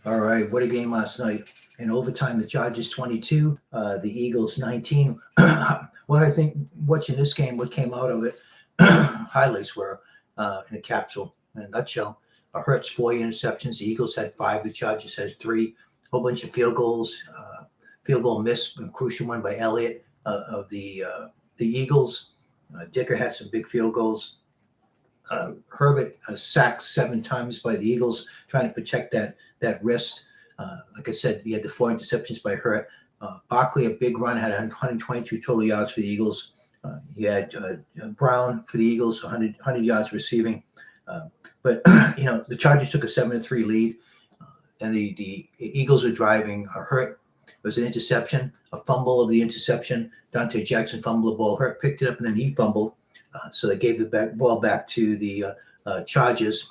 All right, what a game last night. In overtime, the Chargers 22, the Eagles 19. What I think watching this game, what came out of it, highlights were in a capsule, in a nutshell. Hurts 40 interceptions. The Eagles had 5. The Chargers has 3. Whole bunch of field goals. Field goal miss, a crucial one by Elliott of the Eagles. Dicker had some big field goals. Herbert sacked 7 times by the Eagles, trying to protect that wrist. Like I said, he had the 4 interceptions by Hurt. Barkley, a big run, had 122 total yards for the Eagles. He had Brown for the Eagles, 100 yards receiving. But the Chargers took a 7-3 lead, and the Eagles were driving. Hurt was an interception, a fumble of the interception. Dante Jackson fumbled the ball. Hurt picked it up, and then he fumbled. So they gave the ball back to the Chargers.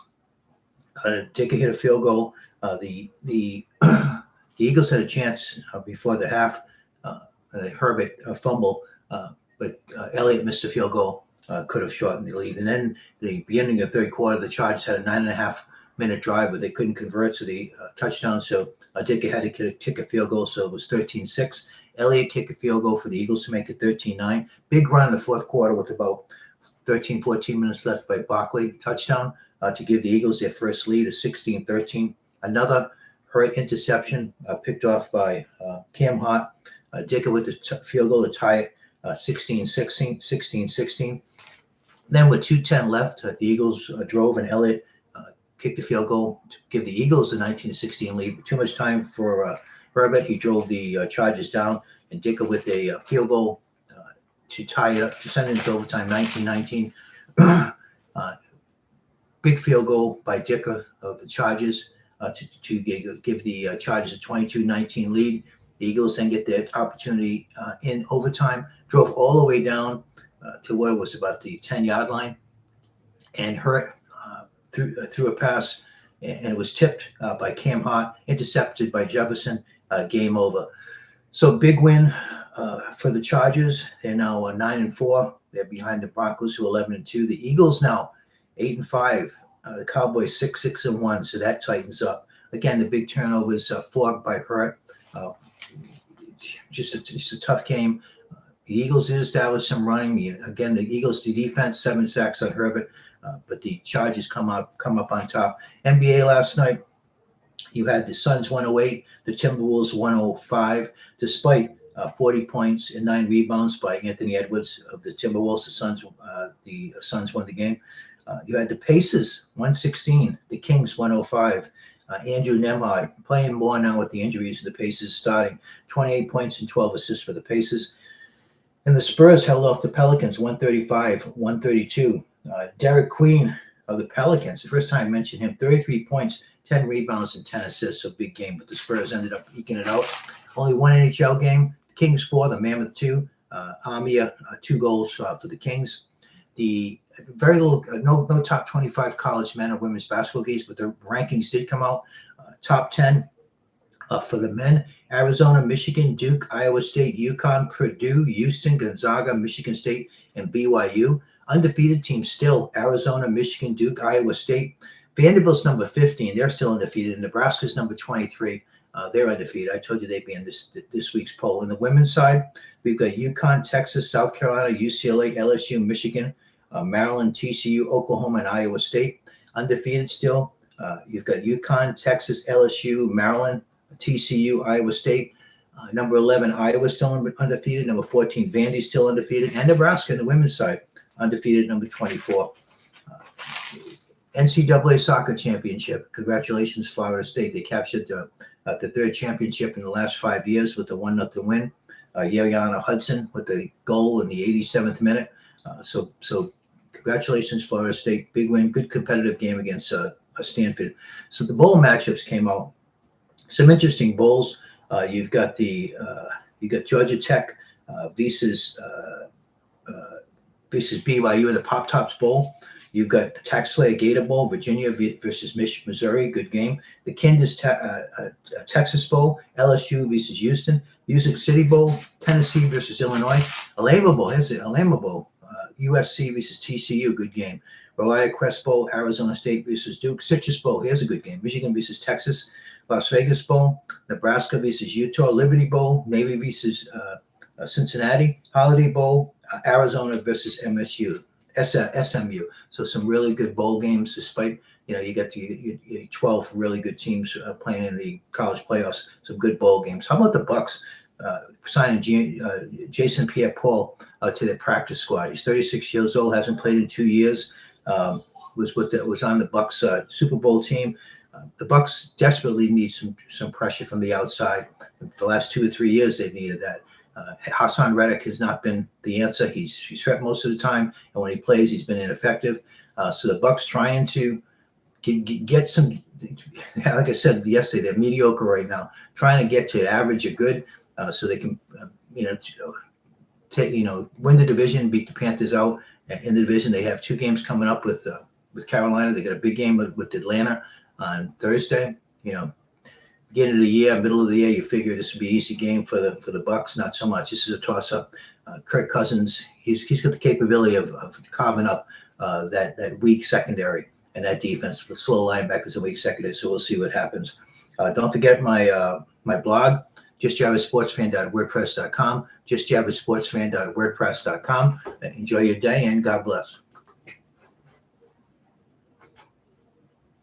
Dicker hit a field goal. The Eagles had a chance before the half. Herbert fumble, but Elliott missed a field goal. Could have shortened the lead. And then the beginning of the third quarter, the Chargers had a 9.5-minute drive, but they couldn't convert to the touchdown. So Dicker had to kick a field goal, so it was 13-6. Elliott kicked a field goal for the Eagles to make it 13-9. Big run in the fourth quarter with about 13, 14 minutes left by Barkley, touchdown to give the Eagles their first lead of 16-13. Another Hurt interception picked off by Cam Hart. Dicker with the field goal to tie it 16-16. Then with 2:10 left, the Eagles drove, and Elliott kicked the field goal to give the Eagles the 19-16 lead. Too much time for Herbert. He drove the Chargers down, and Dicker with a field goal to tie it up, to send it into overtime, 19-19. Big field goal by Dicker of the Chargers to give the Chargers a 22-19 lead. The Eagles then get their opportunity in overtime, drove all the way down to what was about the 10-yard line, and Hurt threw a pass, and it was tipped by Cam Hart, intercepted by Jefferson, game over. So big win for the Chargers. They're now 9-4. They're behind the Broncos, who are 11-2. The Eagles now 8-5. The Cowboys 6-1. So that tightens up. Again, the big turnovers 4 by Hurt. Just a tough game. The Eagles did establish some running. Again, the Eagles, the defense, 7 sacks on Herbert, but the Chargers come up on top. NBA last night, you had the Suns 108, the Timberwolves 105, despite 40 points and 9 rebounds by Anthony Edwards of the Timberwolves. The Suns won the game. You had the Pacers 116, the Kings 105. Andrew Nemhard playing more now with the injuries. The Pacers starting 28 points and 12 assists for the Pacers. And the Spurs held off the Pelicans 135-132. Derek Queen of the Pelicans, the first time I mentioned him, 33 points, 10 rebounds, and 10 assists. So big game, but the Spurs ended up eking it out. Only one NHL game. The Kings 4, the Mammoth 2. Amia 2 goals for the Kings. The very little, no top 25 college men or women's basketball games, but the rankings did come out. Top 10 for the men: Arizona, Michigan, Duke, Iowa State, UConn, Purdue, Houston, Gonzaga, Michigan State, and BYU. Undefeated teams still: Arizona, Michigan, Duke, Iowa State. Vanderbilt's number 15. They're still undefeated. Nebraska's number 23. They're undefeated. I told you they'd be in this week's poll. On the women's side, we've got UConn, Texas, South Carolina, UCLA, LSU, Michigan, Maryland, TCU, Oklahoma, and Iowa State. Undefeated still. You've got UConn, Texas, LSU, Maryland, TCU, Iowa State. Number 11, Iowa still undefeated. Number 14, Vandy still undefeated. And Nebraska on the women's side, undefeated, number 24. NCAA Soccer Championship. Congratulations, Florida State. They captured the 3rd championship in the last 5 years with a 1-0 win. Yariana Hudson with the goal in the 87th minute. So congratulations, Florida State. Big win, good competitive game against Stanford. So the bowl matchups came out. Some interesting bowls. You've got Georgia Tech versus BYU in the Pop Tops Bowl. You've got the Tax Slayer Gator Bowl, Virginia versus Missouri, good game. The Kansas Texas Bowl, LSU versus Houston. Music City Bowl, Tennessee versus Illinois. Alamo Bowl, here's the Alamo Bowl. USC versus TCU, good game. Reliant Quest Bowl, Arizona State versus Duke. Citrus Bowl, here's a good game. Michigan versus Texas. Las Vegas Bowl, Nebraska versus Utah. Liberty Bowl, Navy versus Cincinnati. Holiday Bowl, Arizona versus SMU. So some really good bowl games, despite, you got the 12 really good teams playing in the college playoffs. Some good bowl games. How about the Bucks signing Jason Pierre-Paul to their practice squad? He's 36 years old, hasn't played in 2 years. Was on the Bucks Super Bowl team. The Bucks desperately need some pressure from the outside. For the last 2 or 3 years, they've needed that. Hassan Reddick has not been the answer. He's hurt most of the time, and when he plays, he's been ineffective. So the Bucks trying to get some. Like I said yesterday, they're mediocre right now. Trying to get to average or good, so they can, win the division, beat the Panthers out in the division. They have 2 games coming up with Carolina. They got a big game with Atlanta on Thursday. Beginning of the year, middle of the year, you figure this would be an easy game for the Bucks. Not so much. This is a toss-up. Kirk Cousins, he's got the capability of carving up that weak secondary and that defense, the slow linebackers and weak secondary. So we'll see what happens. Don't forget my blog, justjavasportsfan.wordpress.com, justjavasportsfan.wordpress.com. Enjoy your day, and God bless.